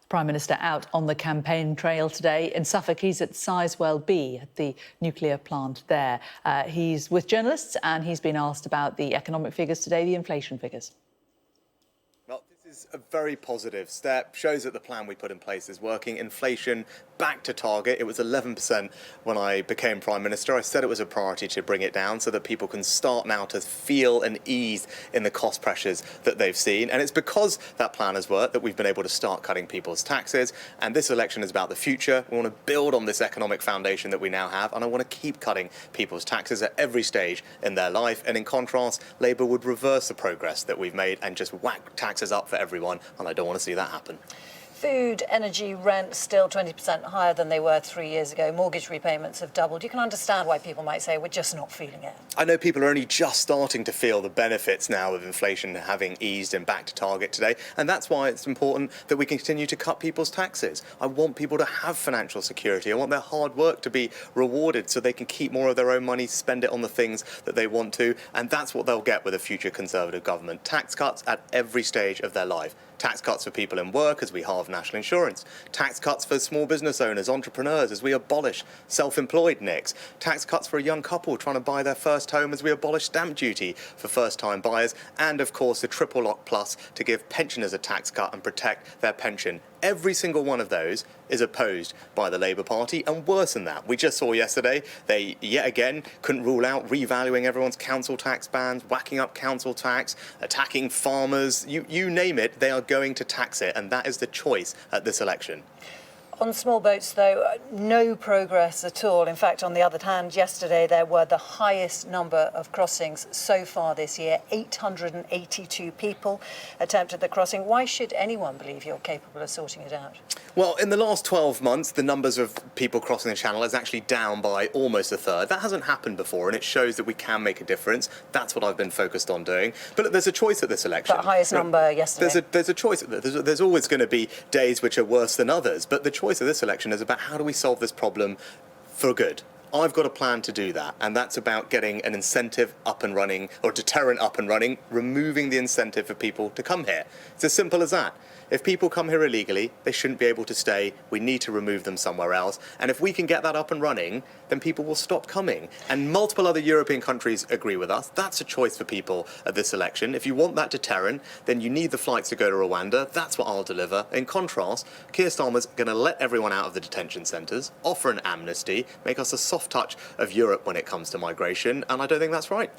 Prime Minister out on the campaign trail today. In Suffolk, he's at Sizewell B at the nuclear plant there. He's with journalists and he's been asked about the economic figures today, the inflation figures. Well, this is a very positive step, shows that the plan we put in place is working. Inflation back to target. It was 11% when I became Prime Minister. I said it was a priority to bring it down so that people can start now to feel an ease in the cost pressures that they've seen. And it's because that plan has worked that we've been able to start cutting people's taxes. And this election is about the future. We want to build on this economic foundation that we now have. And I want to keep cutting people's taxes at every stage in their life. And in contrast, Labour would reverse the progress that we've made and just whack taxes up for everyone. And I don't want to see that happen. Food, energy, rent still 20% higher than they were 3 years ago. Mortgage repayments have doubled. You can understand why people might say we're just not feeling it. I know people are only just starting to feel the benefits now of inflation having eased and back to target today. And that's why it's important that we continue to cut people's taxes. I want people to have financial security. I want their hard work to be rewarded so they can keep more of their own money, spend it on the things that they want to. And that's what they'll get with a future Conservative government. Tax cuts at every stage of their life. Tax cuts for people in work as we halve national insurance. Tax cuts for small business owners, entrepreneurs as we abolish self-employed NICs. Tax cuts for a young couple trying to buy their first home as we abolish stamp duty for first-time buyers. And of course the triple lock plus to give pensioners a tax cut and protect their pension. Every single one of those is opposed by the Labour Party, and worse than that, we just saw yesterday they yet again couldn't rule out revaluing everyone's council tax bands, whacking up council tax, attacking farmers, you name it, they are going to tax it, and that is the choice at this election. On small boats, though, no progress at all. In fact, on the other hand, yesterday there were the highest number of crossings so far this year. 882 people attempted the crossing. Why should anyone believe you're capable of sorting it out? Well, in the last 12 months, the numbers of people crossing the channel is actually down by almost a third. That hasn't happened before, and it shows that we can make a difference. That's what I've been focused on doing. But look, there's a choice at this election. The highest number yesterday. There's a choice. There's always going to be days which are worse than others. But the choice of this election is about how do we solve this problem for good. I've got a plan to do that, and that's about getting an incentive up and running, or deterrent up and running, removing the incentive for people to come here. It's as simple as that. If people come here illegally, they shouldn't be able to stay. We need to remove them somewhere else. And if we can get that up and running, then people will stop coming. And multiple other European countries agree with us. That's a choice for people at this election. If you want that deterrent, then you need the flights to go to Rwanda. That's what I'll deliver. In contrast, Keir Starmer's going to let everyone out of the detention centres, offer an amnesty, make us a soft touch of Europe when it comes to migration, and I don't think that's right.